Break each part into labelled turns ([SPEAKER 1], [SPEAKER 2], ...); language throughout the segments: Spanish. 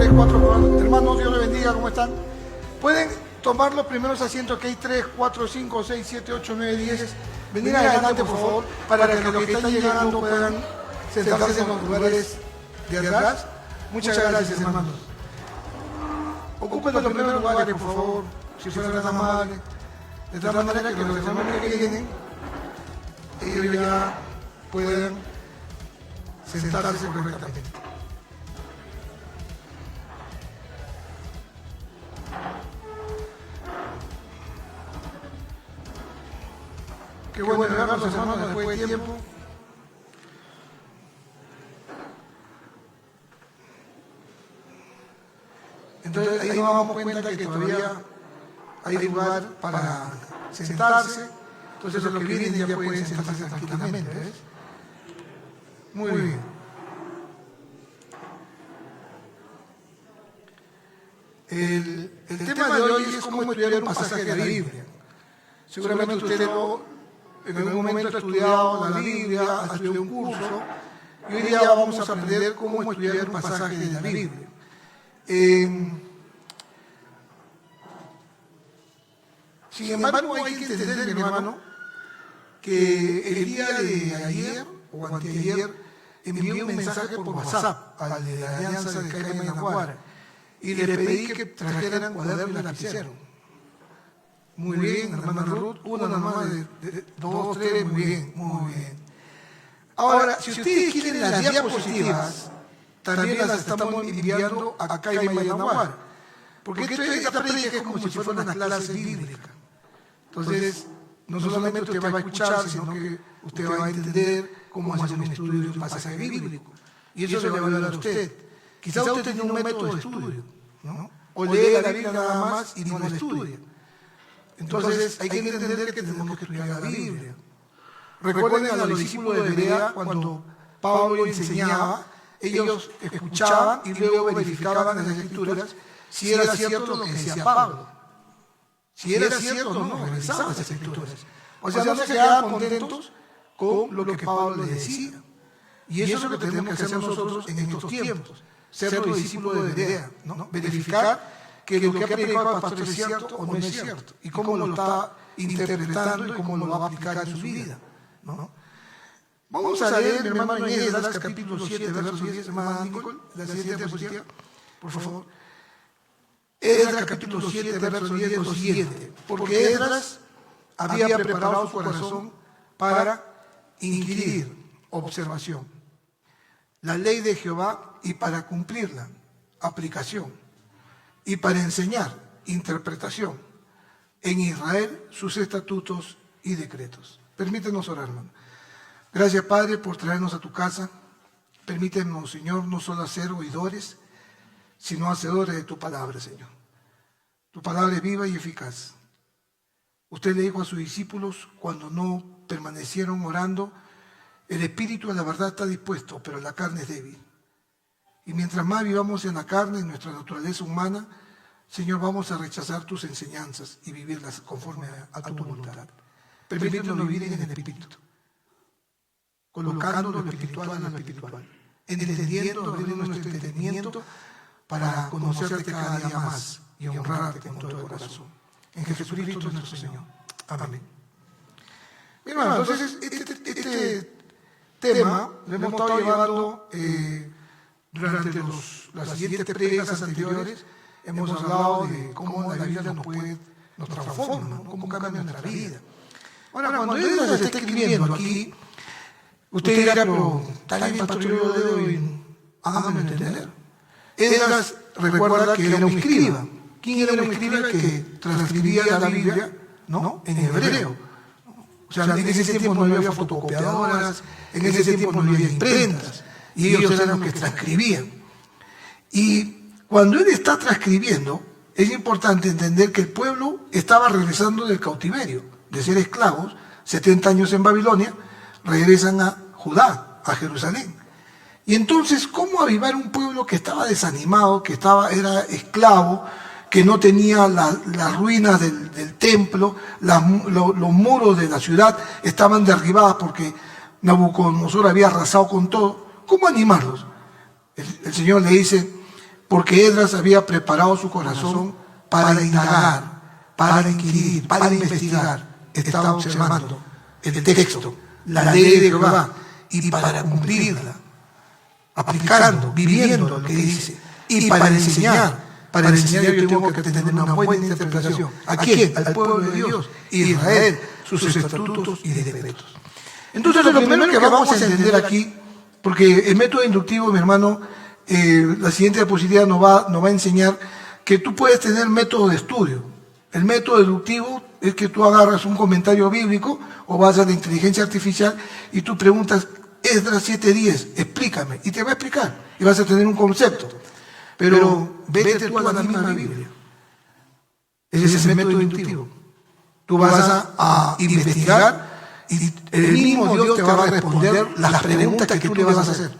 [SPEAKER 1] 3, 4, hermanos, Dios les bendiga, ¿cómo están? Pueden tomar los primeros asientos, que hay 3, 4, 5, 6, 7, 8, 9, 10. Venir adelante, por favor, para que los que están llegando puedan sentarse en los lugares de atrás. Muchas gracias, hermanos. Ocupen los primeros lugares, por favor, si fueran tan amables. De tal manera que los hermanos que vienen, ellos ya puedan sentarse correctamente. Qué bueno verlos, hermanos, después de tiempo. Entonces ahí nos damos cuenta que todavía hay lugar para sentarse. Entonces los que vienen ya pueden sentarse tranquilamente, ¿ves? Muy bien. El tema de hoy es cómo estudiar un pasaje de la Biblia. Seguramente usted en algún momento ha estudiado la Biblia, ha estudiado un curso, y hoy día vamos a aprender cómo estudiar un pasaje de la Biblia. Sin embargo, hay que entender, mi hermano, que el día de ayer o anteayer envié un mensaje por WhatsApp al de la Alianza de Caima y Naguara y les pedí que trajeran cuaderno y lapicero. Muy bien, hermana Ruth, una nomás de 2, 3, muy bien, muy bien. Ahora, si ustedes quieren las diapositivas, también las estamos enviando a Caima y Naguara, porque esta prédica es como si fuera una clase bíblica. Entonces, no solamente usted va a escuchar, sino que usted va a entender cómo hacer un estudio de un pasaje bíblico. Y eso le va a ayudar a usted. Quizá usted tiene un método de estudio, ¿no? O lee la Biblia nada más y no la estudia. Entonces, hay que entender que tenemos que estudiar la Biblia. Recuerden a los discípulos de Berea, cuando Pablo enseñaba, ellos escuchaban y luego verificaban en las Escrituras si era cierto lo que decía Pablo. Si era cierto o no, revisaban las Escrituras. O sea, no se quedaban contentos con lo que Pablo les decía. Y eso es lo que tenemos que hacer nosotros en estos tiempos. Ser los discípulos de Berea, ¿no? Verificar que lo que ha predicado el pastor es cierto o no es cierto. Y cómo lo está interpretando y cómo lo va a aplicar en su vida, ¿no? Vamos a leer, mi hermano, en Esdras, capítulo 7, verso 10, hermana Nicole, la siguiente diapositiva, por favor. Esdras, capítulo 7, verso 10, lo siguiente. Porque Esdras había preparado su corazón para inquirir, observación, la ley de Jehová y para cumplirla, aplicación, y para enseñar, interpretación, en Israel sus estatutos y decretos. Permítenos orar, hermano. Gracias, Padre, por traernos a tu casa. Permítenos, Señor, no solo ser oidores, sino hacedores de tu palabra, Señor. Tu palabra es viva y eficaz. Usted le dijo a sus discípulos, cuando no permanecieron orando, el espíritu de la verdad está dispuesto, pero la carne es débil. Y mientras más vivamos en la carne, en nuestra naturaleza humana, Señor, vamos a rechazar tus enseñanzas y vivirlas conforme a tu voluntad. Permítanos vivir en el espíritu, colocando lo espiritual en lo espiritual, entendiendo, abriendo nuestro entendimiento para conocerte cada día más y honrarte con todo el corazón. En Jesucristo nuestro Señor. Amén. Mi hermano, entonces este tema lo hemos estado llevando durante las siguientes prédicas anteriores. Hemos hablado de cómo la Biblia nos transforma, ¿no? Cómo cambia nuestra vida. Ahora, cuando yo les esté escribiendo aquí, usted dirá, pero está bien, pastor, yo le doy, háganme entender. Esdras recuerda que era un escriba. ¿Quién era un escriba que transcribía la Biblia, ¿no? En hebreo? O sea, en ese tiempo no había fotocopiadoras, en ese tiempo no había imprentas, y ellos eran los que transcribían. Y cuando él está transcribiendo, es importante entender que el pueblo estaba regresando del cautiverio, de ser esclavos, 70 años en Babilonia, regresan a Judá, a Jerusalén. Y entonces, ¿cómo avivar un pueblo que estaba desanimado, que era esclavo, que no tenía las ruinas del templo, los muros de la ciudad estaban derribadas porque Nabucodonosor había arrasado con todo? ¿Cómo animarlos? El Señor le dice, porque Esdras había preparado su corazón para indagar, para inquirir, para investigar. Estaba observando el texto, la ley de Jehová, y para cumplirla, aplicando, viviendo lo que dice, y para enseñar. Para enseñar yo tengo que tener una buena interpretación. ¿A quién? Al pueblo de Dios, Israel, sus estatutos y decretos. Entonces, lo primero que vamos a entender aquí, porque el método inductivo, mi hermano, la siguiente diapositiva nos va a enseñar que tú puedes tener método de estudio. El método deductivo es que tú agarras un comentario bíblico o vas a la inteligencia artificial y tú preguntas, Esdras 7:10, explícame, y te va a explicar, y vas a tener un concepto. Pero vete tú a la misma Biblia. Ese es el método inductivo. Tú vas a investigar y el mismo Dios te va a responder las preguntas que tú le vas a hacer.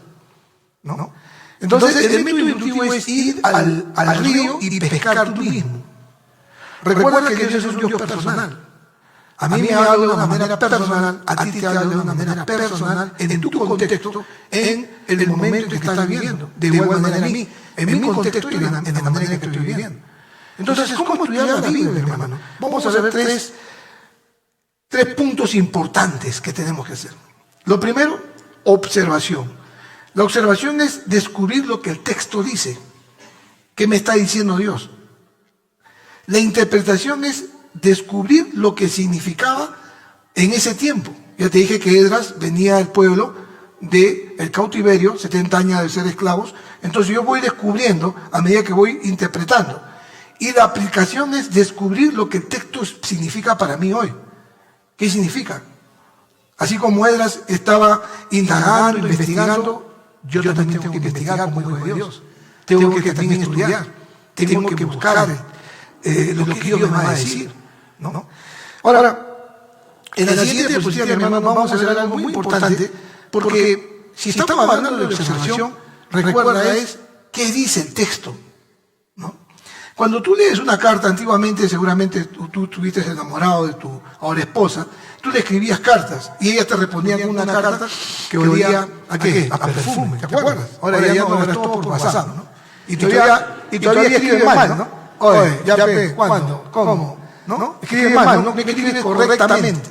[SPEAKER 1] ¿No? Entonces, el método inductivo es ir al río y pescar tú mismo. Recuerda que Dios es un Dios personal. A mí me habla de una manera personal, a ti te habla de una manera personal, en tu contexto, en el momento en que estás viviendo. De igual manera a mí, en mi contexto y en la manera en que estoy viviendo. Entonces, ¿cómo estudiar la Biblia, hermano? Vamos a ver tres puntos importantes que tenemos que hacer. Lo primero, observación. La observación es descubrir lo que el texto dice. ¿Qué me está diciendo Dios? La interpretación es descubrir lo que significaba en ese tiempo. Ya te dije que Esdras venía del pueblo del cautiverio, 70 años de ser esclavos. Entonces yo voy descubriendo a medida que voy interpretando. Y la aplicación es descubrir lo que el texto significa para mí hoy. ¿Qué significa? Así como Esdras estaba indagando, investigando, yo también tengo que investigar como hijo de Dios. Tengo que también estudiar. Tengo que buscar lo que Dios me va a decir. ¿No? Ahora, en la siguiente diapositiva, hermano, vamos a hacer algo muy importante, porque si estamos hablando de observación, recuerda es qué dice el texto. ¿No? Cuando tú lees una carta, antiguamente seguramente tú estuviste enamorado de tu ahora esposa, tú le escribías cartas y ella te respondía con una carta que olía ¿a qué? A perfume, ¿te acuerdas? Ahora ya no, ahora es todo por WhatsApp, ¿no? Y todavía escribes mal, ¿no? Oye, ya ve, ¿cuándo? ¿Cómo? ¿No? Escribes mal, no escribes correctamente.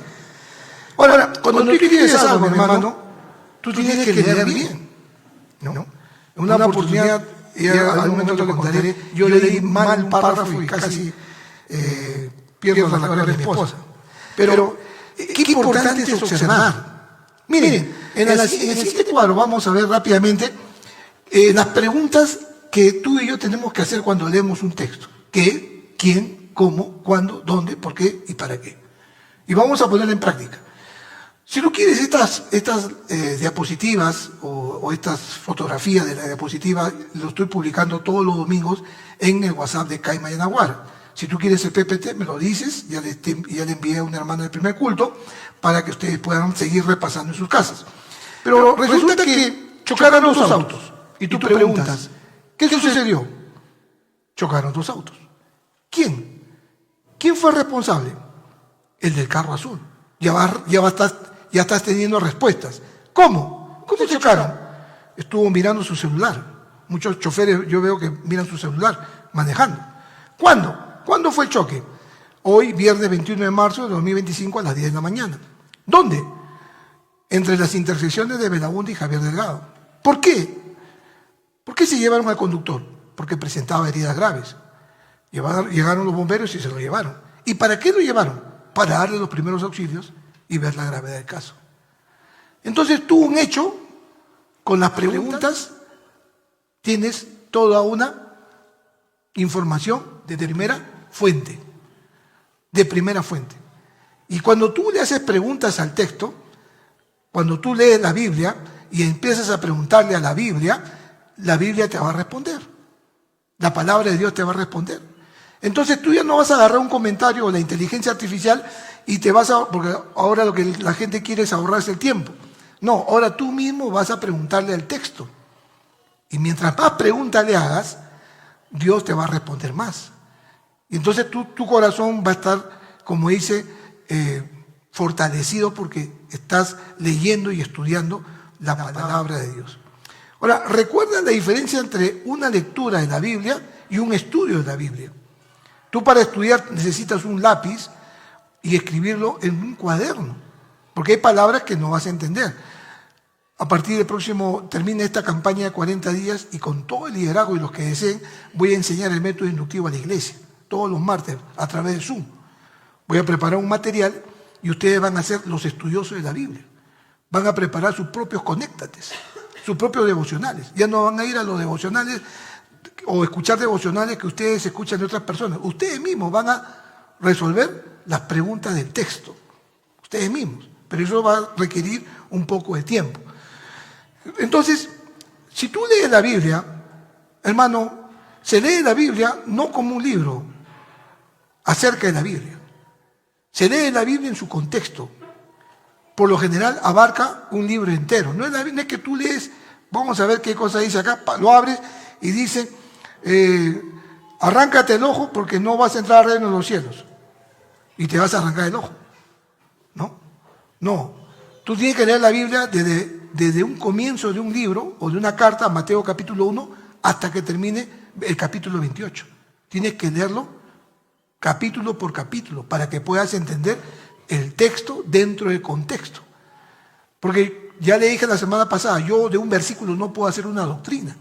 [SPEAKER 1] Ahora, cuando tú escribes algo, hermano, tú tienes que leer bien, ¿no? En una oportunidad, y algún momento le contaré, yo leí mal un párrafo y casi pierdo la cabeza de mi esposa. Pero, qué importante es observar. Miren, en el siguiente cuadro vamos a ver rápidamente las preguntas que tú y yo tenemos que hacer cuando leemos un texto. ¿Qué? ¿Quién? ¿Cómo? ¿Cuándo? ¿Dónde? ¿Por qué? ¿Y para qué? Y vamos a ponerla en práctica. Si no quieres estas diapositivas o estas fotografías de la diapositiva, lo estoy publicando todos los domingos en el WhatsApp de Caima y Naguara. Si tú quieres el PPT, me lo dices, ya le envié a una hermana del primer culto para que ustedes puedan seguir repasando en sus casas. Pero resulta que chocaron dos autos y tú preguntas, ¿qué sucedió? Chocaron dos autos. ¿Quién? ¿Quién fue el responsable? El del carro azul. Ya estás teniendo respuestas. ¿Cómo? ¿Cómo chocaron? Estuvo mirando su celular. Muchos choferes yo veo que miran su celular manejando. ¿Cuándo? ¿Cuándo fue el choque? Hoy, viernes 21 de marzo de 2025 a las 10 de la mañana. ¿Dónde? Entre las intersecciones de Belaúnde y Javier Delgado. ¿Por qué? ¿Por qué se llevaron al conductor? Porque presentaba heridas graves. Llegaron los bomberos y se lo llevaron. ¿Y para qué lo llevaron? Para darle los primeros auxilios y ver la gravedad del caso. Entonces tú un hecho, con las preguntas, tienes toda una información de primera fuente. De primera fuente. Y cuando tú le haces preguntas al texto, cuando tú lees la Biblia y empiezas a preguntarle a la Biblia te va a responder. La palabra de Dios te va a responder. Entonces tú ya no vas a agarrar un comentario o la inteligencia artificial y porque ahora lo que la gente quiere es ahorrarse el tiempo. No, ahora tú mismo vas a preguntarle al texto. Y mientras más preguntas le hagas, Dios te va a responder más. Y entonces tu corazón va a estar, como dice, fortalecido porque estás leyendo y estudiando la palabra de Dios. Ahora, ¿recuerdan la diferencia entre una lectura de la Biblia y un estudio de la Biblia? Tú para estudiar necesitas un lápiz y escribirlo en un cuaderno, porque hay palabras que no vas a entender. A partir del próximo, termina esta campaña de 40 días y con todo el liderazgo y los que deseen, voy a enseñar el método inductivo a la iglesia, todos los martes, a través de Zoom. Voy a preparar un material y ustedes van a ser los estudiosos de la Biblia. Van a preparar sus propios conéctates, sus propios devocionales. Ya no van a ir a los devocionales o escuchar devocionales que ustedes escuchan de otras personas. Ustedes mismos van a resolver las preguntas del texto. Ustedes mismos. Pero eso va a requerir un poco de tiempo. Entonces, si tú lees la Biblia, hermano, se lee la Biblia no como un libro acerca de la Biblia. Se lee la Biblia en su contexto. Por lo general abarca un libro entero. No es que tú lees, vamos a ver qué cosa dice acá, lo abres y dice, arráncate el ojo porque no vas a entrar al reino de los cielos. Y te vas a arrancar el ojo. No. Tú tienes que leer la Biblia desde un comienzo de un libro o de una carta, Mateo capítulo 1, hasta que termine el capítulo 28. Tienes que leerlo capítulo por capítulo para que puedas entender el texto dentro del contexto. Porque ya le dije la semana pasada, yo de un versículo no puedo hacer una doctrina.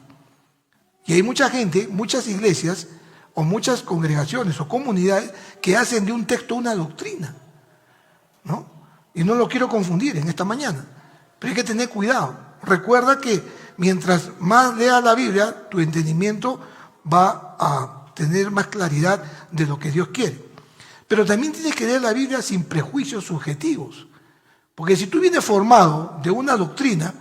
[SPEAKER 1] Y hay mucha gente, muchas iglesias o muchas congregaciones o comunidades que hacen de un texto una doctrina, ¿no? Y no lo quiero confundir en esta mañana, pero hay que tener cuidado. Recuerda que mientras más leas la Biblia, tu entendimiento va a tener más claridad de lo que Dios quiere. Pero también tienes que leer la Biblia sin prejuicios subjetivos. Porque si tú vienes formado de una doctrina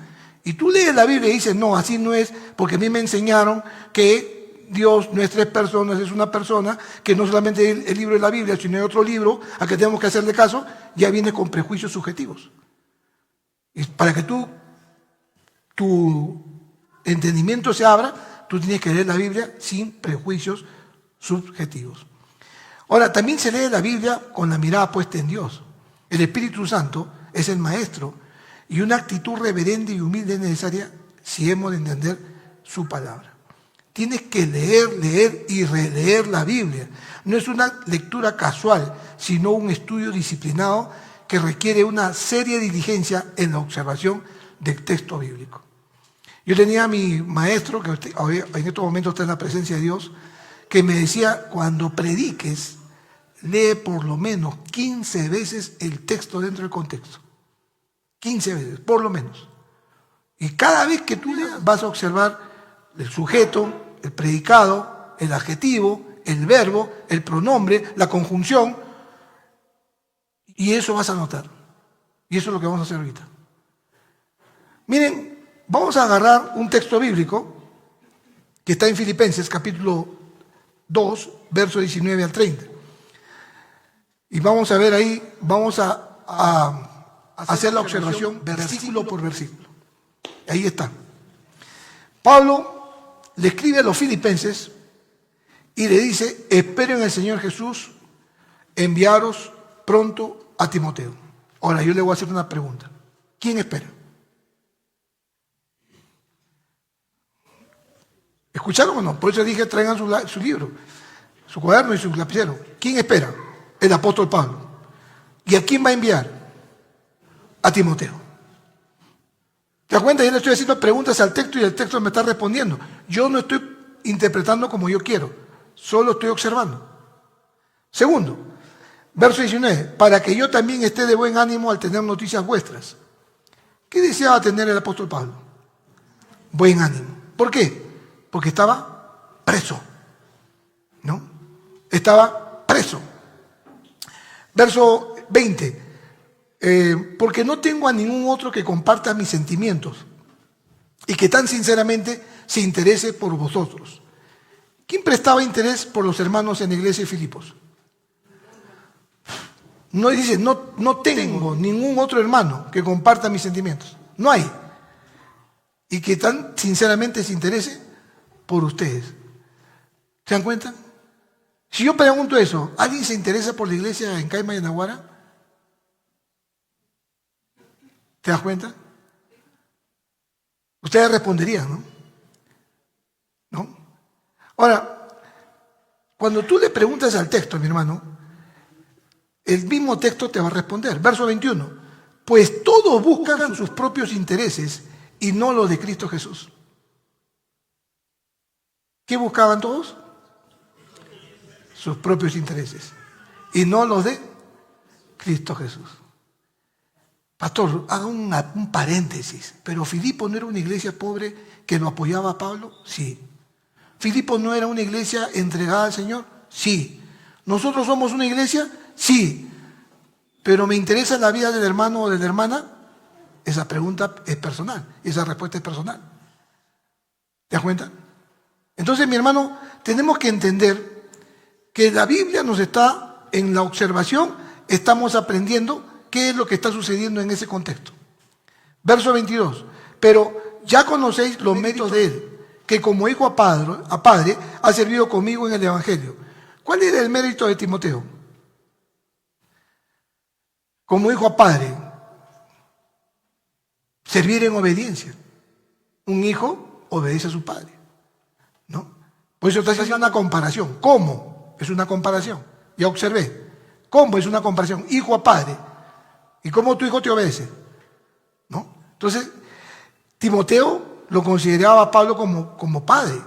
[SPEAKER 1] y tú lees la Biblia y dices, no, así no es, porque a mí me enseñaron que Dios no es tres personas, es una persona, que no solamente es el libro de la Biblia, sino hay otro libro a que tenemos que hacerle caso, ya viene con prejuicios subjetivos. Y para que tu entendimiento se abra, tú tienes que leer la Biblia sin prejuicios subjetivos. Ahora, también se lee la Biblia con la mirada puesta en Dios. El Espíritu Santo es el maestro y una actitud reverente y humilde es necesaria si hemos de entender su palabra. Tienes que leer y releer la Biblia. No es una lectura casual, sino un estudio disciplinado que requiere una seria diligencia en la observación del texto bíblico. Yo tenía a mi maestro, que en estos momentos está en la presencia de Dios, que me decía, cuando prediques, lee por lo menos 15 veces el texto dentro del contexto. 15 veces, por lo menos. Y cada vez que tú leas, vas a observar el sujeto, el predicado, el adjetivo, el verbo, el pronombre, la conjunción, y eso vas a notar. Y eso es lo que vamos a hacer ahorita. Miren, vamos a agarrar un texto bíblico que está en Filipenses, capítulo 2, verso 19 al 30. Y vamos a ver ahí, vamos a hacer la observación versículo por versículo. Ahí está. Pablo le escribe a los filipenses y le dice, espero en el Señor Jesús enviaros pronto a Timoteo. Ahora yo le voy a hacer una pregunta. ¿Quién espera? ¿Escucharon o no? Por eso dije, traigan su libro, su cuaderno y su lapicero. ¿Quién espera? El apóstol Pablo. ¿Y a quién va a enviar? A Timoteo. ¿Te das cuenta? Yo le estoy haciendo preguntas al texto y el texto me está respondiendo. Yo no estoy interpretando como yo quiero, solo estoy observando. Segundo, verso 19, para que yo también esté de buen ánimo al tener noticias vuestras. ¿Qué deseaba tener el apóstol Pablo? Buen ánimo. ¿Por qué? Porque estaba preso. ¿No? Estaba preso. Verso 20. Porque no tengo a ningún otro que comparta mis sentimientos y que tan sinceramente se interese por vosotros. ¿Quién prestaba interés por los hermanos en la iglesia de Filipos? No dice, no tengo ningún otro hermano que comparta mis sentimientos. No hay. Y que tan sinceramente se interese por ustedes. ¿Se dan cuenta? Si yo pregunto eso, ¿alguien se interesa por la iglesia en Caima y en Aguara? ¿Te das cuenta? Ustedes responderían, ¿no? ¿No? Ahora, cuando tú le preguntas al texto, mi hermano, el mismo texto te va a responder. Verso 21. Pues todos buscan sus propios intereses y no los de Cristo Jesús. ¿Qué buscaban todos? Sus propios intereses y no los de Cristo Jesús. Pastor, haga un paréntesis, pero Filipo no era una iglesia pobre que lo apoyaba a Pablo, sí. Filipo no era una iglesia entregada al Señor, sí. Nosotros somos una iglesia, sí. Pero me interesa la vida del hermano o de la hermana, esa pregunta es personal, esa respuesta es personal. ¿Te das cuenta? Entonces, mi hermano, tenemos que entender que la Biblia nos está, en la observación, estamos aprendiendo qué es lo que está sucediendo en ese contexto. Verso 22. Pero ya conocéis los méritos de él, que como hijo a padre ha servido conmigo en el Evangelio. ¿Cuál era el mérito de Timoteo? Como hijo a padre, servir en obediencia. Un hijo obedece a su padre, ¿no? Por eso está haciendo una comparación. ¿Cómo? Es una comparación. Ya observé. ¿Cómo es una comparación? Hijo a padre. ¿Y cómo tu hijo te obedece? ¿No? Entonces, Timoteo lo consideraba a Pablo como padre.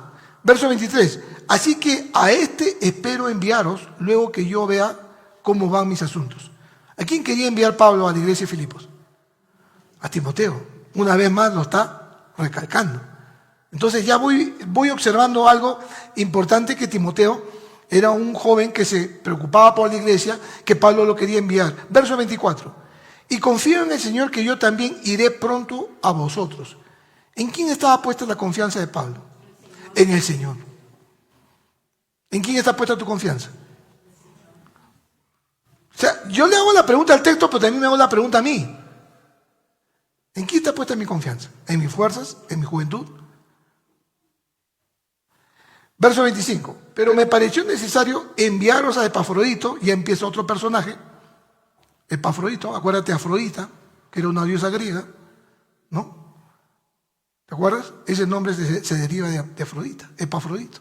[SPEAKER 1] Verso 23. Así que a este espero enviaros luego que yo vea cómo van mis asuntos. ¿A quién quería enviar Pablo a la iglesia de Filipos? A Timoteo. Una vez más lo está recalcando. Entonces ya voy observando algo importante, que Timoteo era un joven que se preocupaba por la iglesia, que Pablo lo quería enviar. Verso 24. Y confío en el Señor que yo también iré pronto a vosotros. ¿En quién estaba puesta la confianza de Pablo? En el Señor. ¿En quién está puesta tu confianza? O sea, yo le hago la pregunta al texto, pero también me hago la pregunta a mí. ¿En quién está puesta mi confianza? ¿En mis fuerzas? ¿En mi juventud? Verso 25. Pero me pareció necesario enviaros a Epafrodito, y empieza otro personaje. Epafrodito, acuérdate, Afrodita, que era una diosa griega, ¿no? ¿Te acuerdas? Ese nombre se deriva de Afrodita, Epafrodito.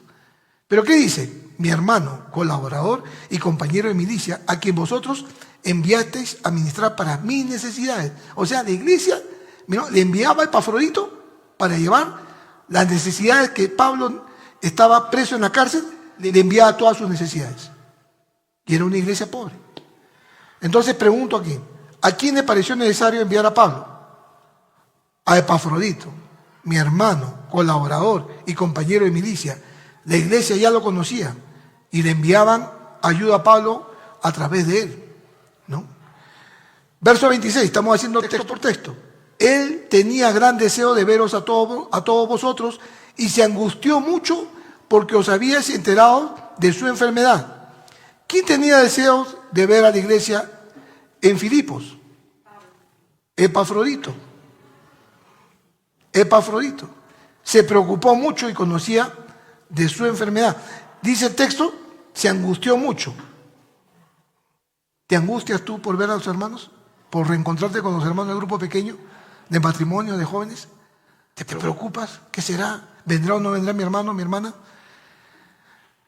[SPEAKER 1] ¿Pero qué dice? Mi hermano, colaborador y compañero de milicia, a quien vosotros enviasteis a ministrar para mis necesidades. O sea, la iglesia, ¿no?, le enviaba a Epafrodito para llevar las necesidades que Pablo estaba preso en la cárcel, le enviaba todas sus necesidades. Y era una iglesia pobre. Entonces pregunto aquí, ¿a quién le pareció necesario enviar a Pablo? A Epafrodito, mi hermano, colaborador y compañero de milicia. La iglesia ya lo conocía y le enviaban ayuda a Pablo a través de él, ¿no? Verso 26, estamos haciendo texto por texto. Él tenía gran deseo de veros a todos vosotros y se angustió mucho porque os habíais enterado de su enfermedad. ¿Quién tenía deseos de ver a la iglesia en Filipos? Epafrodito. Epafrodito. Se preocupó mucho y conocía de su enfermedad. Dice el texto, se angustió mucho. ¿Te angustias tú por ver a los hermanos? ¿Por reencontrarte con los hermanos del grupo pequeño, de matrimonio, de jóvenes? ¿Te preocupas? ¿Qué será? ¿Vendrá o no vendrá mi hermano, mi hermana?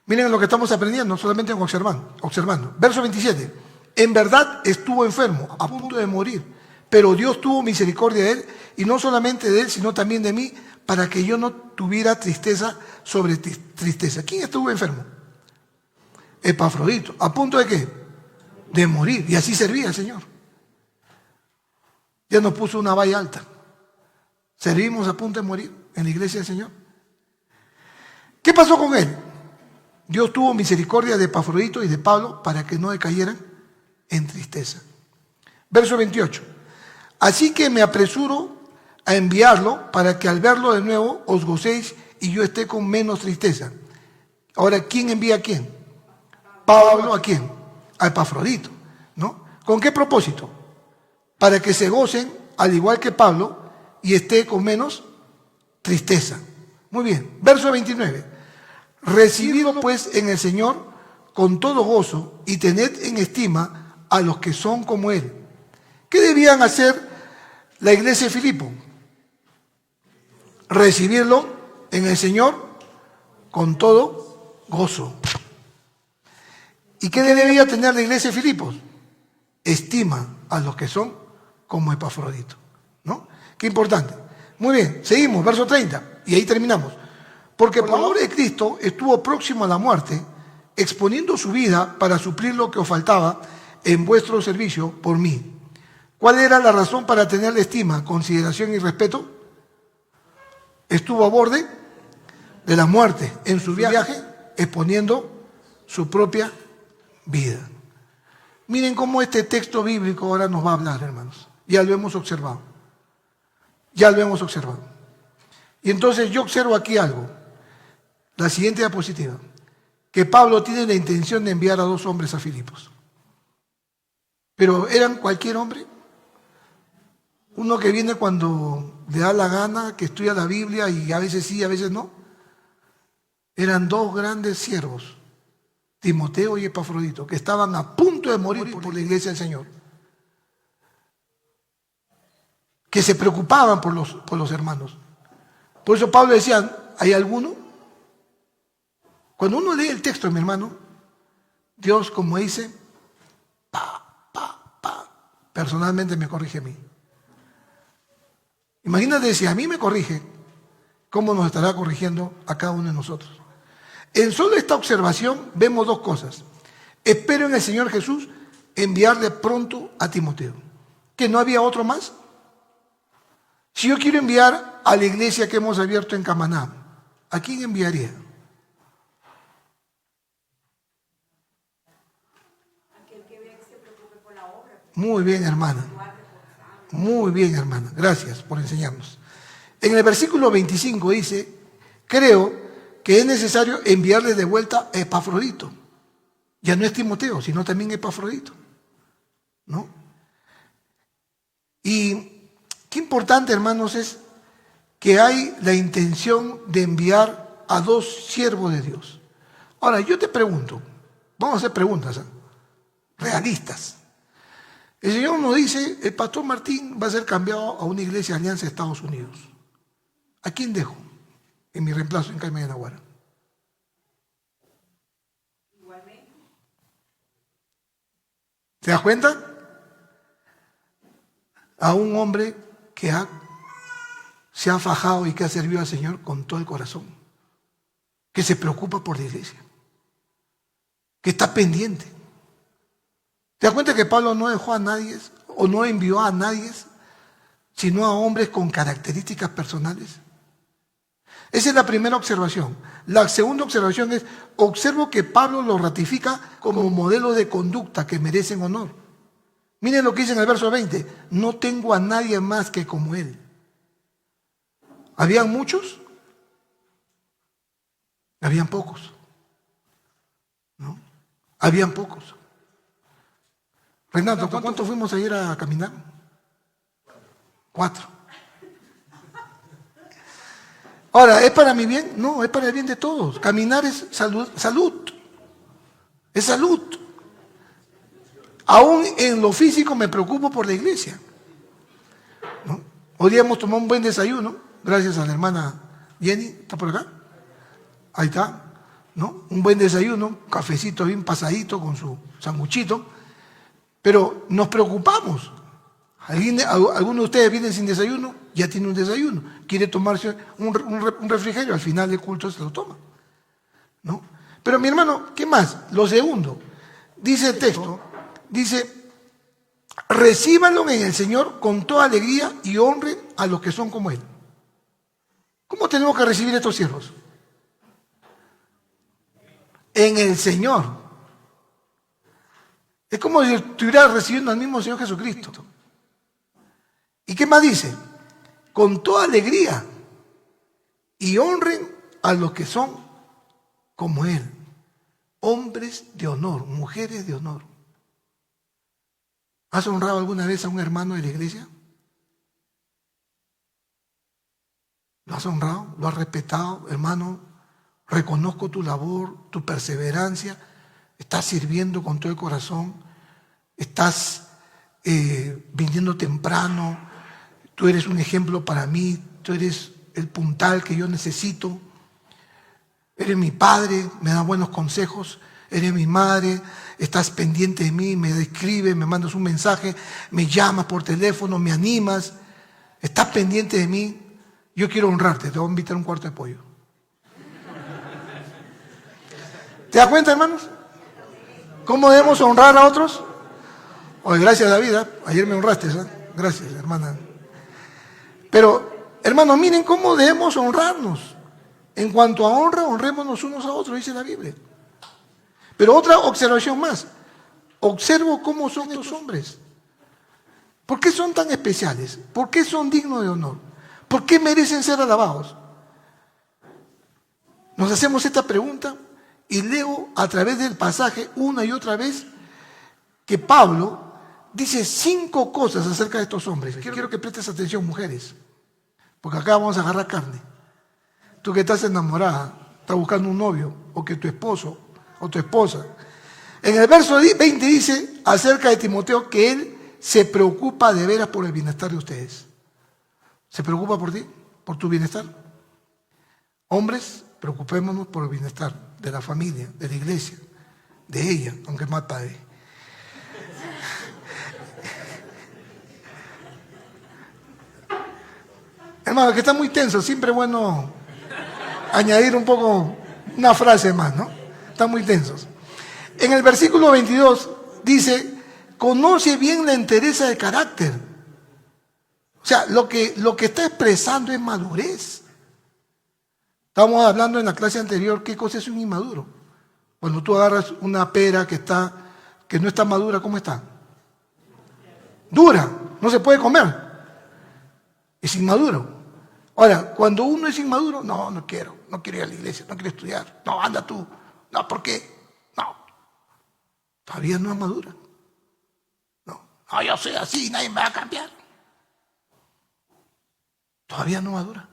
[SPEAKER 1] Miren lo que estamos aprendiendo, solamente observando. Verso 27. En verdad estuvo enfermo, a punto de morir, pero Dios tuvo misericordia de él, y no solamente de él, sino también de mí, para que yo no tuviera tristeza sobre tristeza. ¿Quién estuvo enfermo? Epafrodito. ¿A punto de qué? De morir. Y así servía al Señor. Ya nos puso una valla alta. Servimos a punto de morir en la iglesia del Señor. ¿Qué pasó con él? Dios tuvo misericordia de Epafrodito y de Pablo para que no decayeran en tristeza. Verso 28. Así que me apresuro a enviarlo para que al verlo de nuevo os gocéis y yo esté con menos tristeza. Ahora, ¿quién envía a quién? Pablo, ¿a quién? A Epafrodito, ¿no? ¿Con qué propósito? Para que se gocen al igual que Pablo y esté con menos tristeza. Muy bien, verso 29. Recibidlo pues en el Señor con todo gozo y tened en estima a los que son como Él. ¿Qué debían hacer la iglesia de Filipo? recibirlo en el Señor con todo gozo. ¿Y qué debía tener la iglesia de Filipos? Estima a los que son como Epafrodito, ¿no? Qué importante. Muy bien, seguimos, verso 30, y ahí terminamos. Porque por amor de Cristo estuvo próximo a la muerte, exponiendo su vida para suplir lo que os faltaba en vuestro servicio por mí. ¿Cuál era la razón para tenerle estima, consideración y respeto? Estuvo a borde de la muerte en su viaje, exponiendo su propia vida. Miren cómo este texto bíblico ahora nos va a hablar, hermanos. Ya lo hemos observado. Ya lo hemos observado. Y entonces yo observo aquí algo. La siguiente diapositiva. Que Pablo tiene la intención de enviar a 2 hombres a Filipos. Pero ¿eran cualquier hombre? Uno que viene cuando le da la gana, que estudia la Biblia y a veces sí, a veces no. Eran 2 grandes siervos, Timoteo y Epafrodito, que estaban a punto de morir por la iglesia del Señor. Que se preocupaban por los hermanos. Por eso Pablo decía, ¿hay alguno? Cuando uno lee el texto, mi hermano, Dios, como dice, personalmente me corrige a mí. Imagínate si a mí me corrige, ¿cómo nos estará corrigiendo a cada uno de nosotros? En solo esta observación vemos 2 cosas. Espero en el Señor Jesús enviarle pronto a Timoteo. ¿Que no había otro más? Si yo quiero enviar a la iglesia que hemos abierto en Camaná, ¿a quién enviaría? Muy bien, hermana. Muy bien, hermana. Gracias por enseñarnos. En el versículo 25 dice, creo que es necesario enviarle de vuelta a Epafrodito. Ya no es Timoteo, sino también Epafrodito, ¿no? Y qué importante, hermanos, es que hay la intención de enviar a 2 siervos de Dios. Ahora, yo te pregunto, vamos a hacer preguntas, realistas. El Señor nos dice, el pastor Martín va a ser cambiado a una iglesia de Alianza de Estados Unidos. ¿A quién dejo en mi reemplazo en Caimán de Naguará? ¿Te das cuenta? A un hombre que se ha fajado y que ha servido al Señor con todo el corazón, que se preocupa por la iglesia, que está pendiente. ¿Te das cuenta que Pablo no dejó a nadie o no envió a nadie, sino a hombres con características personales? Esa es la primera observación. La segunda observación es, observo que Pablo lo ratifica como modelo de conducta que merecen honor. Miren lo que dice en el verso 20, no tengo a nadie más que como él. ¿Habían muchos? Habían pocos, ¿no? Habían pocos. Renato, ¿cuánto fuimos ayer a caminar? 4. Ahora, ¿es para mi bien? No, es para el bien de todos. Caminar es salud. Es salud. Aún en lo físico me preocupo por la iglesia, ¿no? Hoy día hemos tomado un buen desayuno, gracias a la hermana Jenny. ¿Está por acá? Ahí está, ¿no? Un buen desayuno, un cafecito bien pasadito con su sanguchito. Pero nos preocupamos. Algunos de ustedes vienen sin desayuno, ya tiene un desayuno. Quiere tomarse un refrigerio, al final del culto se lo toma, ¿no? Pero mi hermano, ¿qué más? Lo segundo, dice el texto, dice, recíbanlo en el Señor con toda alegría y honren a los que son como Él. ¿Cómo tenemos que recibir a estos siervos? En el Señor. Es como si estuviera recibiendo al mismo Señor Jesucristo. ¿Y qué más dice? Con toda alegría y honren a los que son como Él. Hombres de honor, mujeres de honor. ¿Has honrado alguna vez a un hermano de la iglesia? ¿Lo has honrado? ¿Lo has respetado? Hermano, reconozco tu labor, tu perseverancia. Estás sirviendo con todo el corazón. Estás viniendo temprano. Tú eres un ejemplo para mí. Tú eres el puntal que yo necesito. Eres mi padre, me das buenos consejos. Eres mi madre, estás pendiente de mí, me escribes, me mandas un mensaje, me llamas por teléfono, me animas. Estás pendiente de mí. Yo quiero honrarte, te voy a invitar un cuarto de pollo. ¿Te das cuenta, hermanos? ¿Cómo debemos honrar a otros? Oye, gracias, David. Ayer me honraste, ¿sabes? Gracias, hermana. Pero, hermanos, miren cómo debemos honrarnos. En cuanto a honra, honrémonos unos a otros, dice la Biblia. Pero otra observación más. Observo cómo son estos hombres. ¿Por qué son tan especiales? ¿Por qué son dignos de honor? ¿Por qué merecen ser alabados? Nos hacemos esta pregunta y leo a través del pasaje una y otra vez que Pablo dice 5 cosas acerca de estos hombres. Quiero que prestes atención, mujeres, porque acá vamos a agarrar carne. Tú que estás enamorada, estás buscando un novio, o que tu esposo o tu esposa. En el verso 20 dice acerca de Timoteo que él se preocupa de veras por el bienestar de ustedes. ¿Se preocupa por ti? ¿Por tu bienestar? Hombres, preocupémonos por el bienestar de la familia, de la iglesia, de ella, aunque es más padre. Hermano, que está muy tenso, siempre es bueno añadir un poco, una frase más, ¿no? Están muy tensos. En el versículo 22 dice, conoce bien la entereza de carácter. O sea, lo que está expresando es madurez. Estábamos hablando en la clase anterior qué cosa es un inmaduro. Cuando tú agarras una pera que no está madura, ¿cómo está? Dura, no se puede comer. Es inmaduro. Ahora, cuando uno es inmaduro, no quiero ir a la iglesia, no quiero estudiar. No, anda tú. No, ¿por qué? No. Todavía no es madura. No, yo soy así, nadie me va a cambiar. Todavía no madura.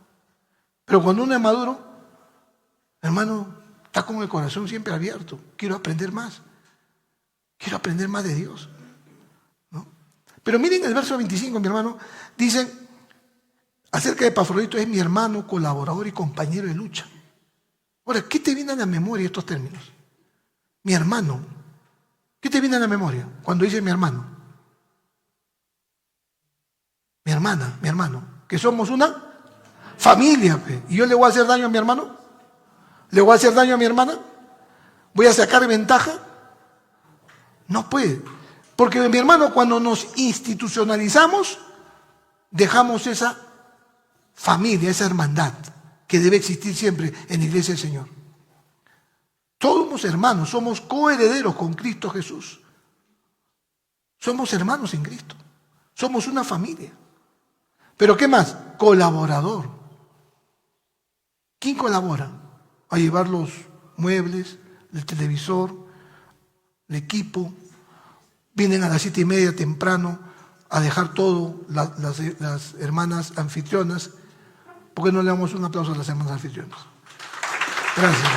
[SPEAKER 1] Pero cuando uno es maduro, hermano, está con el corazón siempre abierto. Quiero aprender más. Quiero aprender más de Dios. ¿No? Pero miren el verso 25, mi hermano, dice acerca de Epafrodito, es mi hermano, colaborador y compañero de lucha. Ahora, ¿qué te viene a la memoria estos términos? Mi hermano. ¿Qué te viene a la memoria cuando dice mi hermano? Mi hermana, mi hermano. Que somos una familia. ¿Y yo le voy a hacer daño a mi hermano? ¿Le voy a hacer daño a mi hermana? ¿Voy a sacar ventaja? No puede. Porque mi hermano, cuando nos institucionalizamos, dejamos esa familia, esa hermandad que debe existir siempre en la iglesia del Señor. Todos somos hermanos, somos coherederos con Cristo Jesús. Somos hermanos en Cristo. Somos una familia. ¿Pero qué más? Colaborador. ¿Quién colabora? A llevar los muebles, el televisor, el equipo. Vienen a las 7:30 temprano a dejar todo las hermanas anfitrionas. ¿Por qué no le damos un aplauso a las hermanas anfitrionas? Gracias.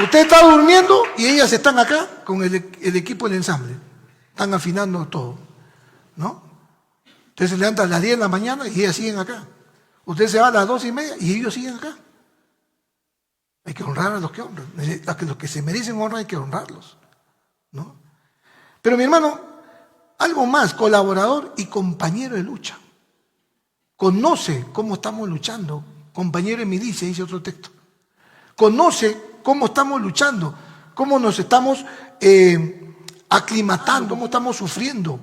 [SPEAKER 1] Usted está durmiendo y ellas están acá con el equipo del ensamble. Están afinando todo, ¿no? Usted se levanta a las 10 de la mañana y ellas siguen acá. Usted se va a las 2:30 y ellos siguen acá. Hay que honrar a los que honran. A los que se merecen honra hay que honrarlos, ¿no? Pero mi hermano, algo más, colaborador y compañero de lucha. Conoce cómo estamos luchando. Compañero de milicia, dice otro texto. Conoce cómo estamos luchando, cómo nos estamos aclimatando, cómo estamos sufriendo,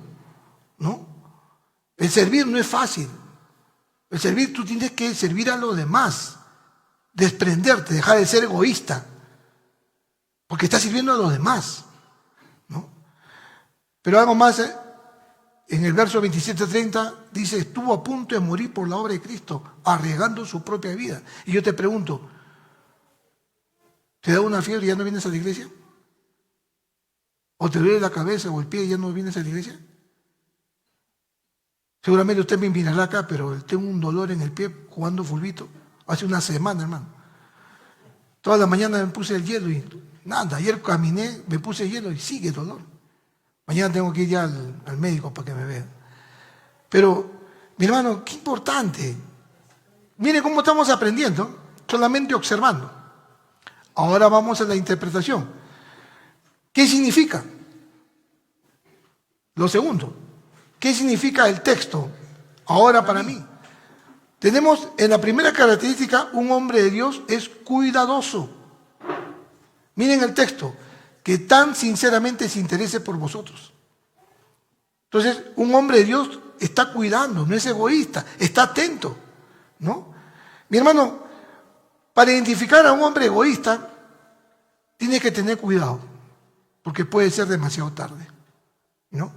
[SPEAKER 1] ¿no? El servir no es fácil. El servir, tú tienes que servir a los demás, desprenderte, dejar de ser egoísta, porque estás sirviendo a los demás, ¿no? Pero algo más, en el verso 27-30 dice, estuvo a punto de morir por la obra de Cristo, arriesgando su propia vida. Y yo te pregunto, ¿te da una fiebre y ya no vienes a la iglesia? ¿O te duele la cabeza o el pie y ya no vienes a la iglesia? Seguramente usted me mirará acá, pero tengo un dolor en el pie jugando fulbito. Hace una semana, hermano. Toda la mañana me puse el hielo y nada. Ayer caminé, me puse hielo y sigue el dolor. Mañana tengo que ir ya al médico para que me vea. Pero, mi hermano, qué importante. Mire cómo estamos aprendiendo, solamente observando. Ahora vamos a la interpretación. ¿Qué significa? Lo segundo, ¿qué significa el texto ahora para mí? Tenemos en la primera característica, un hombre de Dios es cuidadoso. Miren el texto, que tan sinceramente se interese por vosotros. Entonces, un hombre de Dios está cuidando, no es egoísta, está atento, ¿no? Mi hermano, para identificar a un hombre egoísta, tiene que tener cuidado, porque puede ser demasiado tarde, ¿no?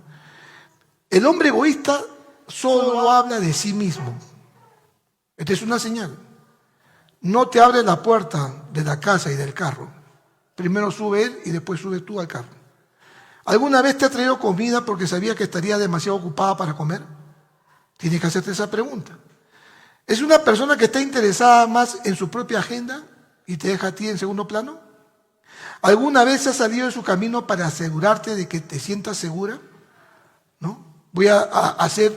[SPEAKER 1] El hombre egoísta solo habla de sí mismo. Esta es una señal. No te abre la puerta de la casa y del carro. Primero sube él y después subes tú al carro. ¿Alguna vez te ha traído comida porque sabía que estaría demasiado ocupada para comer? Tienes que hacerte esa pregunta. ¿Es una persona que está interesada más en su propia agenda y te deja a ti en segundo plano? ¿Alguna vez has salido de su camino para asegurarte de que te sientas segura? ¿No? Voy a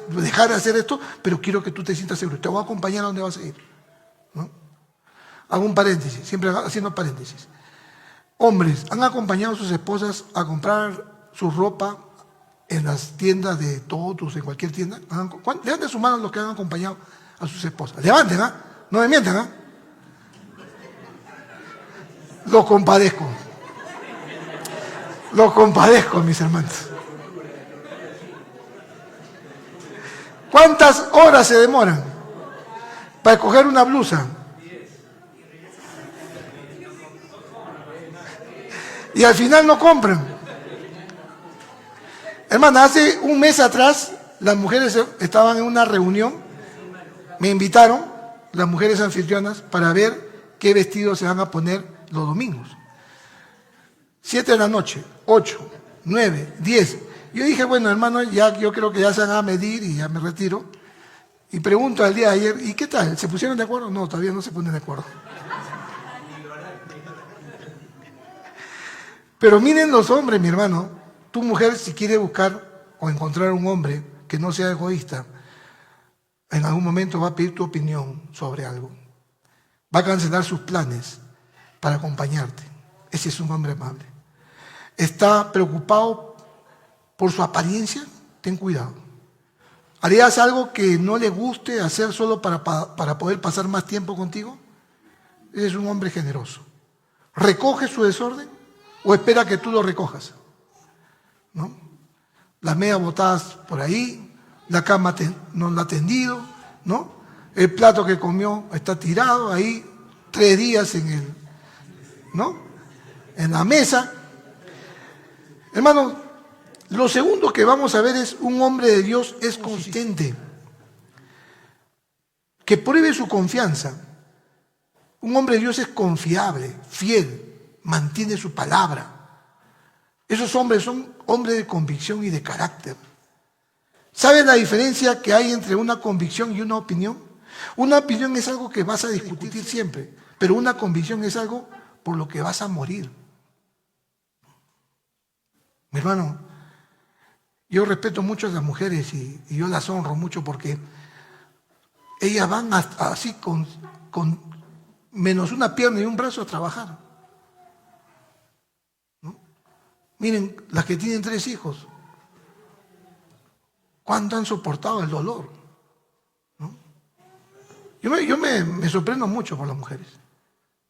[SPEAKER 1] dejar de hacer esto, pero quiero que tú te sientas seguro. Te voy a acompañar a donde vas a ir, ¿no? Hago un paréntesis, siempre haciendo paréntesis. Hombres, ¿han acompañado a sus esposas a comprar su ropa en las tiendas de Totus, en cualquier tienda? Levanten sus manos los que han acompañado a sus esposas. Levanten, ¿ah? No me mientan, ¿ah? Los compadezco. Los compadezco, mis hermanos. ¿Cuántas horas se demoran para escoger una blusa? Y al final no compran. Hermana, hace un mes atrás las mujeres estaban en una reunión, me invitaron, las mujeres anfitrionas, para ver qué vestidos se van a poner los domingos. 7 de la noche, 8, 9, 10. Yo dije, bueno, hermano, ya yo creo que ya se van a medir y ya me retiro. Y pregunto al día de ayer, ¿y qué tal? ¿Se pusieron de acuerdo? No, todavía no se ponen de acuerdo. Pero miren los hombres, mi hermano. Tu mujer, si quiere buscar o encontrar un hombre que no sea egoísta, en algún momento va a pedir tu opinión sobre algo. Va a cancelar sus planes para acompañarte. Ese es un hombre amable. Está preocupado por su apariencia, ten cuidado. ¿Harías algo que no le guste hacer solo para poder pasar más tiempo contigo? Ese es un hombre generoso. ¿Recoge su desorden o espera que tú lo recojas? ¿No? Las medias botadas por ahí, la cama no la ha tendido, ¿no? El plato que comió está tirado ahí 3 días ¿no? En la mesa. Hermano, lo segundo que vamos a ver es un hombre de Dios es consistente, que pruebe su confianza. Un hombre de Dios es confiable, fiel, mantiene su palabra. Esos hombres son hombres de convicción y de carácter. ¿Sabes la diferencia que hay entre una convicción y una opinión? Una opinión es algo que vas a discutir siempre, pero una convicción es algo por lo que vas a morir. Mi hermano, yo respeto mucho a las mujeres y yo las honro mucho porque ellas van así con menos una pierna y un brazo a trabajar, ¿no? Miren, las que tienen 3 hijos, ¿cuánto han soportado el dolor? ¿No? Yo me sorprendo mucho por las mujeres,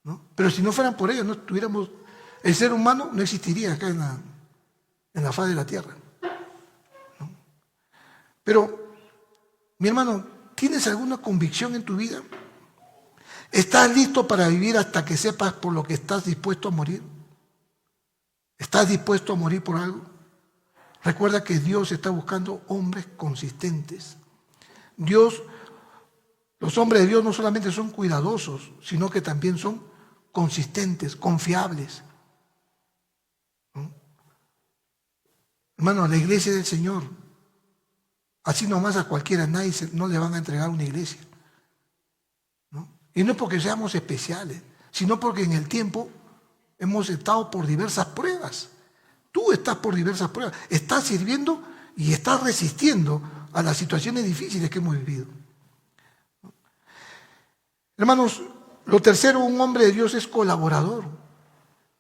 [SPEAKER 1] ¿no? Pero si no fueran por ellas, no tuviéramos, el ser humano no existiría acá en la faz de la tierra. Pero, mi hermano, ¿tienes alguna convicción en tu vida? ¿Estás listo para vivir hasta que sepas por lo que estás dispuesto a morir? ¿Estás dispuesto a morir por algo? Recuerda que Dios está buscando hombres consistentes. Los hombres de Dios no solamente son cuidadosos, sino que también son consistentes, confiables. ¿No? Hermano, la iglesia del Señor, así nomás a cualquiera, no le van a entregar una iglesia, ¿no? Y no es porque seamos especiales, sino porque en el tiempo hemos estado por diversas pruebas. Tú estás por diversas pruebas. Estás sirviendo y estás resistiendo a las situaciones difíciles que hemos vivido. Hermanos, lo tercero, un hombre de Dios es colaborador.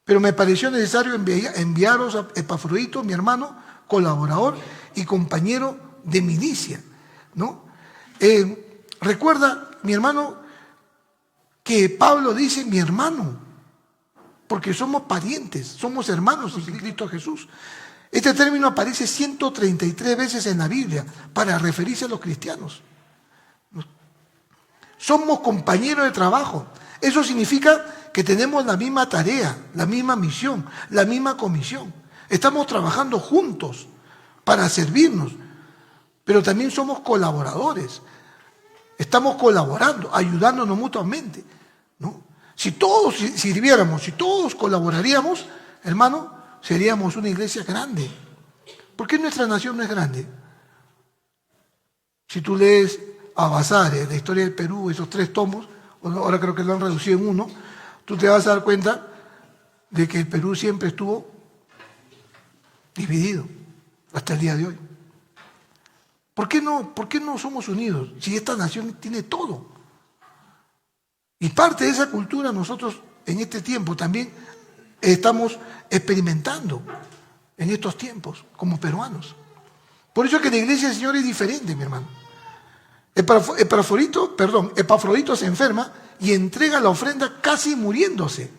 [SPEAKER 1] Pero me pareció necesario enviaros a Epafrodito, mi hermano, colaborador y compañero de milicia, ¿no? Recuerda, mi hermano, que Pablo dice mi hermano, porque somos parientes, somos hermanos en Cristo Jesús. Este término aparece 133 veces en la Biblia para referirse a los cristianos. Somos compañeros de trabajo. Eso significa que tenemos la misma tarea, la misma misión, la misma comisión. Estamos trabajando juntos para servirnos, pero también somos colaboradores. Estamos colaborando, ayudándonos mutuamente, ¿no? Si todos sirviéramos, si todos colaboraríamos, hermano, seríamos una iglesia grande. ¿Por qué nuestra nación no es grande? Si tú lees a Basadre, la historia del Perú, esos 3 tomos, ahora creo que lo han reducido en 1, tú te vas a dar cuenta de que el Perú siempre estuvo dividido hasta el día de hoy. ¿Por qué no somos unidos si esta nación tiene todo? Y parte de esa cultura nosotros en este tiempo también estamos experimentando en estos tiempos como peruanos. Por eso es que la iglesia del Señor es diferente, mi hermano. Epafrodito se enferma y entrega la ofrenda casi muriéndose.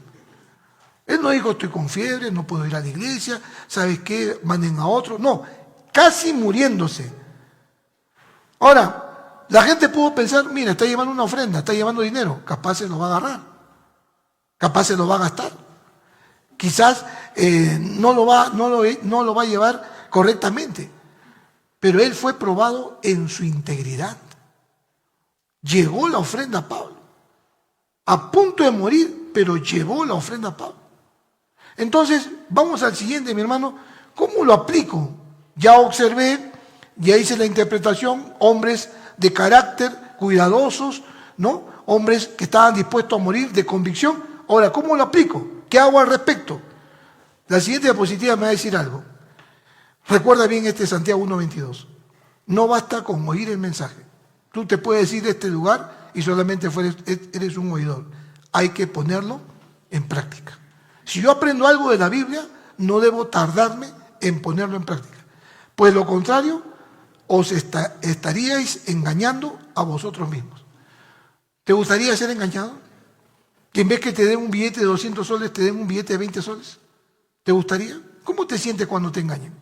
[SPEAKER 1] Él no dijo, estoy con fiebre, no puedo ir a la iglesia, ¿sabes qué? Manden a otro. No, casi muriéndose. Ahora, la gente pudo pensar, mira, está llevando una ofrenda, está llevando dinero, capaz se lo va a agarrar, capaz se lo va a gastar. Quizás no lo va a llevar correctamente, pero él fue probado en su integridad. Llegó la ofrenda a Pablo, a punto de morir, pero llevó la ofrenda a Pablo. Entonces, vamos al siguiente, mi hermano, ¿cómo lo aplico? Ya observé, ya hice la interpretación, hombres de carácter, cuidadosos, ¿no? Hombres que estaban dispuestos a morir de convicción. Ahora, ¿cómo lo aplico? ¿Qué hago al respecto? La siguiente diapositiva me va a decir algo. Recuerda bien este Santiago 1:22. No basta con oír el mensaje. Tú te puedes ir de este lugar y solamente eres un oidor. Hay que ponerlo en práctica. Si yo aprendo algo de la Biblia, no debo tardarme en ponerlo en práctica. Pues lo contrario, os estaríais engañando a vosotros mismos. ¿Te gustaría ser engañado? Que en vez que te den un billete de 200 soles, te den un billete de 20 soles. ¿Te gustaría? ¿Cómo te sientes cuando te engañan?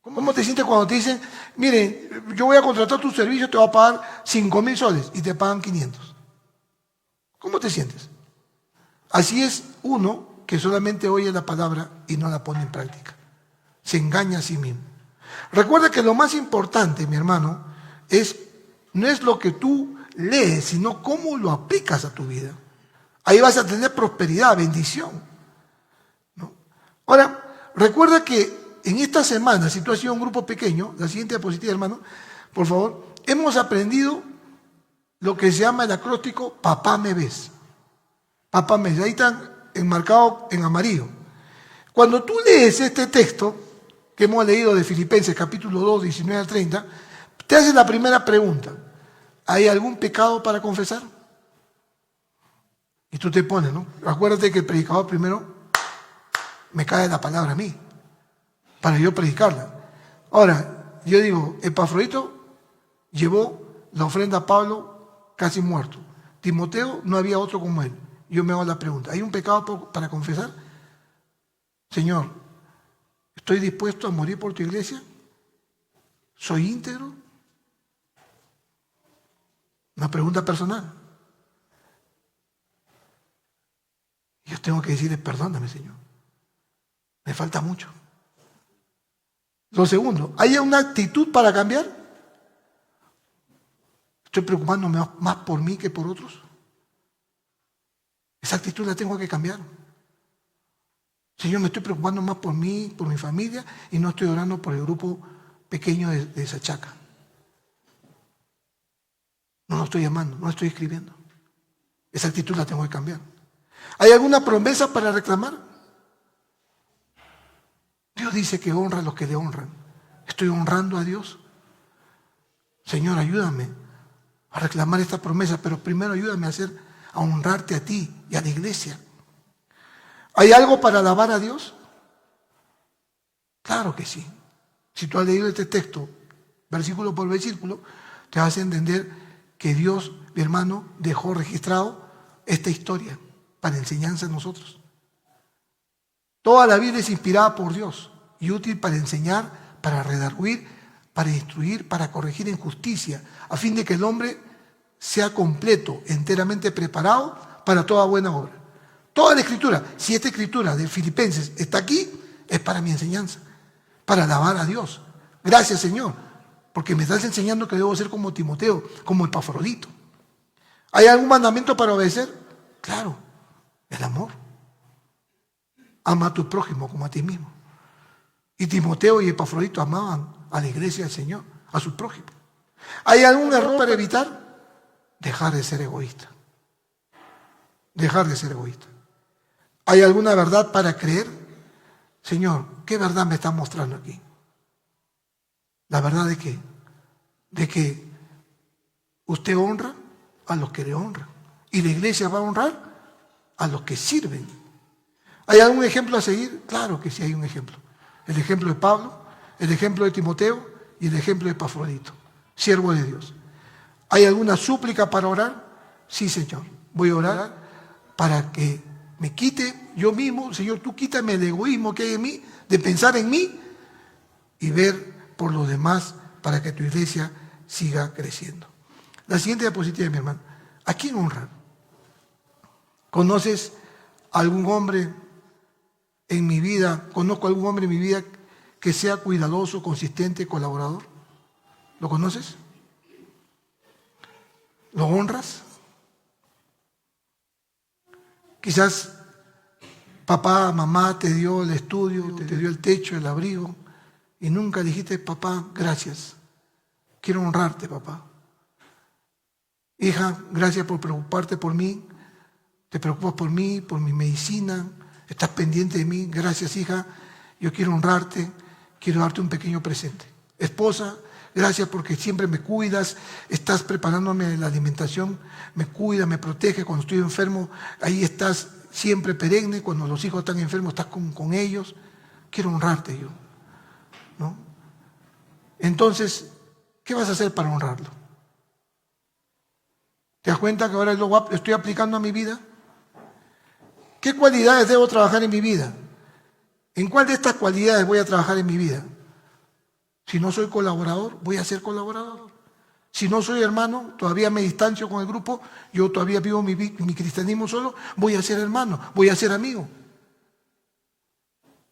[SPEAKER 1] ¿Cómo te sientes cuando te dicen, mire, yo voy a contratar tu servicio, te voy a pagar 5.000 soles y te pagan 500? ¿Cómo te sientes? Así es uno que solamente oye la palabra y no la pone en práctica. Se engaña a sí mismo. Recuerda que lo más importante, mi hermano, no es lo que tú lees, sino cómo lo aplicas a tu vida. Ahí vas a tener prosperidad, bendición, ¿no? Ahora, recuerda que en esta semana, si tú has sido un grupo pequeño, la siguiente diapositiva, hermano, por favor, hemos aprendido lo que se llama el acróstico Papá me ves. Papá me ves, ahí están enmarcados en amarillo. Cuando tú lees este texto que hemos leído de Filipenses capítulo 2, 19 al 30, te haces la primera pregunta. ¿Hay algún pecado para confesar? Y tú te pones, ¿no? Acuérdate que el predicador primero me cae la palabra a mí, para yo predicarla. Ahora, yo digo, Epafrodito llevó la ofrenda a Pablo casi muerto. Timoteo, no había otro como él. Yo me hago la pregunta, ¿hay un pecado para confesar? Señor, ¿estoy dispuesto a morir por tu iglesia? ¿Soy íntegro? Una pregunta personal. Yo tengo que decirle, perdóname, Señor. Me falta mucho. Lo segundo, ¿hay una actitud para cambiar? ¿Estoy preocupándome más por mí que por otros? Esa actitud la tengo que cambiar. Señor, me estoy preocupando más por mí, por mi familia, y no estoy orando por el grupo pequeño de esa chaca. No lo estoy llamando, no lo estoy escribiendo. Esa actitud la tengo que cambiar. ¿Hay alguna promesa para reclamar? Dios dice que honra a los que le honran. ¿Estoy honrando a Dios? Señor, ayúdame a reclamar esta promesa, pero primero ayúdame a honrarte a ti y a la iglesia. ¿Hay algo para alabar a Dios? Claro que sí. Si tú has leído este texto, versículo por versículo, te vas a entender que Dios, mi hermano, dejó registrado esta historia para enseñanza a nosotros. Toda la Biblia es inspirada por Dios y útil para enseñar, para redarguir, para instruir, para corregir en justicia, a fin de que el hombre sea completo, enteramente preparado para toda buena obra. Toda la escritura, si esta escritura de Filipenses está aquí, es para mi enseñanza, para alabar a Dios. Gracias, Señor, porque me estás enseñando que debo ser como Timoteo, como Epafrodito. ¿Hay algún mandamiento para obedecer? Claro, el amor. Ama a tu prójimo como a ti mismo. Y Timoteo y Epafrodito amaban a la iglesia del Señor, a su prójimo. ¿Hay algún error para evitar? Dejar de ser egoísta. Dejar de ser egoísta. ¿Hay alguna verdad para creer? Señor, ¿qué verdad me está mostrando aquí? ¿La verdad de qué? De que usted honra a los que le honran. Y la iglesia va a honrar a los que sirven. ¿Hay algún ejemplo a seguir? Claro que sí hay un ejemplo. El ejemplo de Pablo, el ejemplo de Timoteo y el ejemplo de Epafrodito, siervo de Dios. ¿Hay alguna súplica para orar? Sí, Señor. Voy a orar para que me quite yo mismo. Señor, tú quítame el egoísmo que hay en mí, de pensar en mí y ver por los demás para que tu iglesia siga creciendo. La siguiente diapositiva, mi hermano. ¿A quién honrar? ¿Conoces algún hombre en mi vida? ¿Conozco algún hombre en mi vida que sea cuidadoso, consistente, colaborador? ¿Lo conoces? ¿Lo honras? Quizás papá, mamá te dio el estudio, te dio el techo, el abrigo, y nunca dijiste, papá, gracias. Quiero honrarte, papá. Hija, gracias por preocuparte por mí. Te preocupas por mí, por mi medicina. Estás pendiente de mí. Gracias, hija. Yo quiero honrarte. Quiero darte un pequeño presente. Esposa, gracias porque siempre me cuidas. Estás preparándome la alimentación. Me cuida, me protege. Cuando estoy enfermo, ahí estás siempre perenne. Cuando los hijos están enfermos, estás con ellos. Quiero honrarte yo, ¿no? Entonces, ¿qué vas a hacer para honrarlo? ¿Te das cuenta que ahora lo estoy aplicando a mi vida? ¿Qué cualidades debo trabajar en mi vida? ¿En cuál de estas cualidades voy a trabajar en mi vida? Si no soy colaborador, voy a ser colaborador. Si no soy hermano, todavía me distancio con el grupo, yo todavía vivo mi cristianismo solo, voy a ser hermano, voy a ser amigo.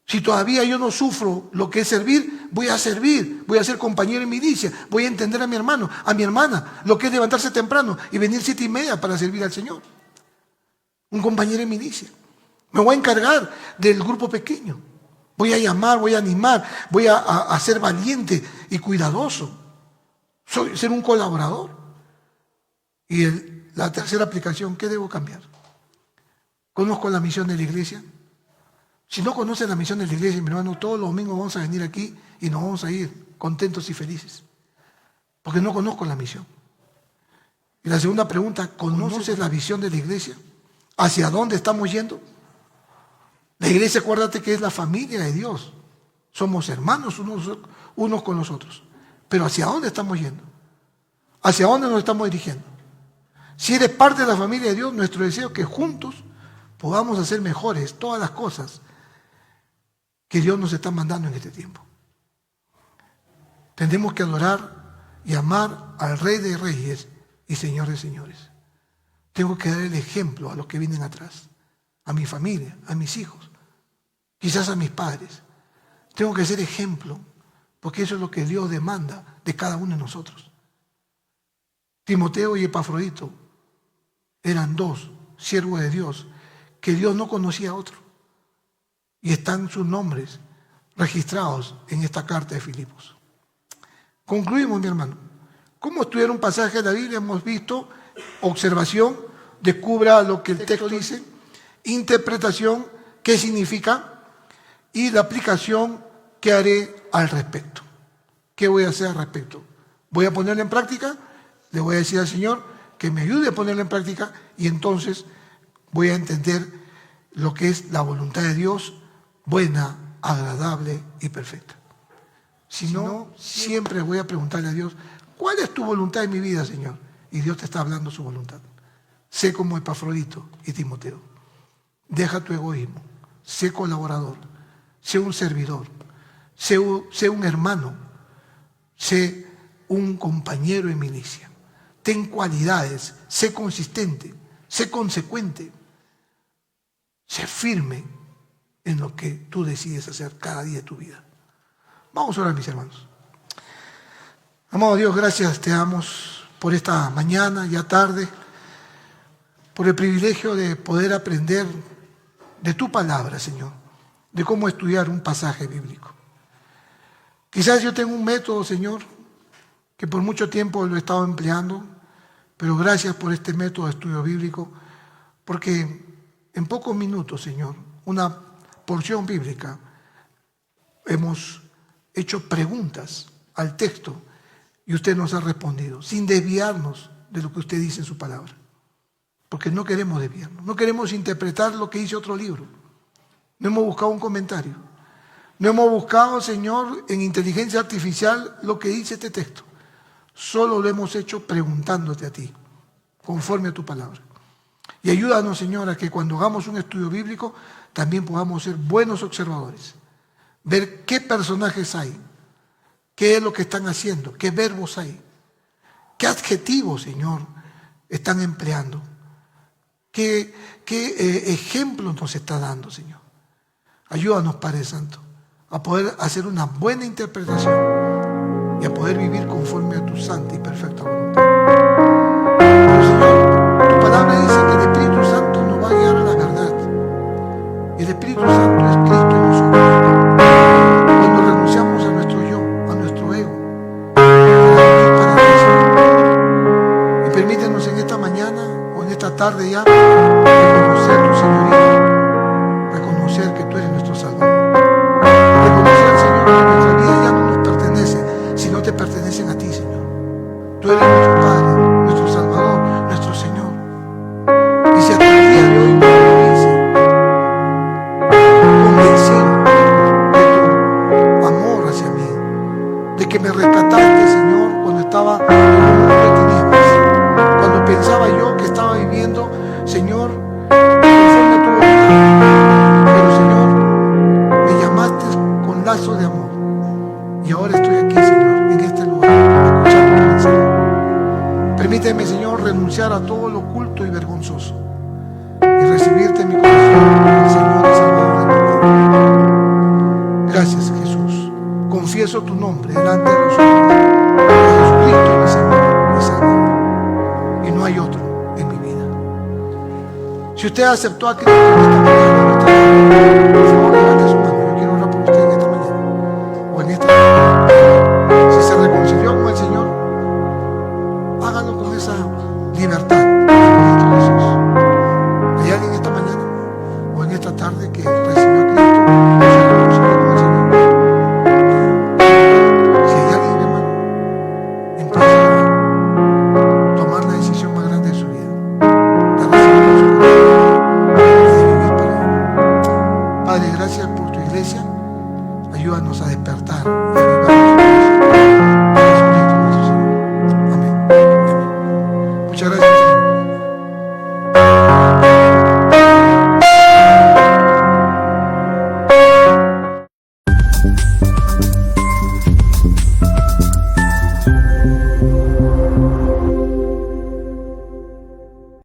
[SPEAKER 1] Si todavía yo no sufro lo que es servir, voy a servir, voy a ser compañero en milicia, voy a entender a mi hermano, a mi hermana, lo que es levantarse temprano y venir 7:30 para servir al Señor. Un compañero en milicia. Me voy a encargar del grupo pequeño. Voy a llamar, voy a animar, voy a ser valiente y cuidadoso. Ser un colaborador. Y la tercera aplicación, ¿qué debo cambiar? ¿Conozco la misión de la iglesia? Si no conoces la misión de la iglesia, mi hermano, todos los domingos vamos a venir aquí y nos vamos a ir contentos y felices. Porque no conozco la misión. Y la segunda pregunta, ¿conoces la visión de la iglesia? ¿Hacia dónde estamos yendo? La iglesia, acuérdate que es la familia de Dios. Somos hermanos unos con los otros. Pero ¿hacia dónde estamos yendo? ¿Hacia dónde nos estamos dirigiendo? Si eres parte de la familia de Dios, nuestro deseo es que juntos podamos hacer mejores todas las cosas que Dios nos está mandando en este tiempo. Tendremos que adorar y amar al Rey de Reyes y Señor de Señores. Tengo que dar el ejemplo a los que vienen atrás, a mi familia, a mis hijos, quizás a mis padres. Tengo que ser ejemplo, porque eso es lo que Dios demanda de cada uno de nosotros. Timoteo y Epafrodito eran dos siervos de Dios, que Dios no conocía a otro. Y están sus nombres registrados en esta carta de Filipos. Concluimos, mi hermano. ¿Cómo estudiar un pasaje de la Biblia? Hemos visto observación, descubra lo que el texto dice, interpretación, qué significa, y la aplicación, qué haré al respecto. ¿Qué voy a hacer al respecto? Voy a ponerla en práctica, le voy a decir al Señor que me ayude a ponerla en práctica y entonces voy a entender lo que es la voluntad de Dios, buena, agradable y perfecta. Si no, siempre voy a preguntarle a Dios, ¿cuál es tu voluntad en mi vida, Señor? Y Dios te está hablando su voluntad. Sé como Epafrodito y Timoteo. Deja tu egoísmo. Sé colaborador. Sé un servidor. Sé un hermano. Sé un compañero en milicia. Ten cualidades. Sé consistente. Sé consecuente. Sé firme en lo que tú decides hacer cada día de tu vida. Vamos a orar, mis hermanos. Amado Dios, gracias te damos por esta mañana, ya tarde, por el privilegio de poder aprender de tu palabra, Señor, de cómo estudiar un pasaje bíblico. Quizás yo tengo un método, Señor, que por mucho tiempo lo he estado empleando, pero gracias por este método de estudio bíblico, porque en pocos minutos, Señor, una porción bíblica, hemos hecho preguntas al texto y usted nos ha respondido, sin desviarnos de lo que usted dice en su palabra. Porque no queremos desviarnos, no queremos interpretar lo que dice otro libro. No hemos buscado un comentario. No hemos buscado, Señor, en inteligencia artificial lo que dice este texto. Solo lo hemos hecho preguntándote a ti, conforme a tu palabra. Y ayúdanos, Señor, a que cuando hagamos un estudio bíblico también podamos ser buenos observadores. Ver qué personajes hay, qué es lo que están haciendo, qué verbos hay, qué adjetivos, Señor, están empleando, qué ejemplos nos está dando, Señor. Ayúdanos, Padre Santo, a poder hacer una buena interpretación y a poder vivir conforme a tu santa y perfecta voluntad. Pero, Señor, tu palabra dice que el Espíritu Santo nos va a guiar a la verdad. Y el Espíritu Santo es Cristo en nosotros. Cuando renunciamos a nuestro yo, a nuestro ego, para ti, Señor. Y permítenos en esta mañana o en esta tarde ya reconocer tu señorío, reconocer que tú eres nuestro Salvador, reconocer, Señor, que nuestra vida ya no nos pertenece, sino te pertenecen a ti, Señor. Tú eres nuestro Padre, nuestro Salvador, nuestro Señor. Y si hasta el día de hoy no lo dice, convencido de tu amor hacia mí, de que me rescataste, Señor, cuando estaba en un mundo de tinieblas, cuando pensaba yo que estaba viviendo, Señor, conforme a tu voluntad. Pero, Señor, me llamaste con lazo de amor. Y ahora estoy aquí, Señor, en este lugar, escuchando tu mensaje. Permíteme, Señor, renunciar a todo lo oculto y vergonzoso y recibirte en mi corazón como el Señor y Salvador de mi vida. Gracias, Jesús. Confieso tu nombre delante de los hombres. Jesucristo es mi Señor y Salvador. Y no hay otro en mi vida. Si usted aceptó a Cristo en esta mañana, por favor, levante su mano. Yo quiero orar por usted en esta mañana o en esta tarde. Si se reconcilió con el Señor, hágalo con esa libertad en Cristo Jesús. ¿Hay alguien esta mañana o en esta tarde que recibió a Cristo y se reconcilió con el Señor? Si hay alguien, mi hermano, empieza a tomar la decisión más grande de su vida, de recibir su corazón y de vivir para Él. Padre, gracias por tu iglesia. Ayúdanos a despertar y a avivar nuestro corazón.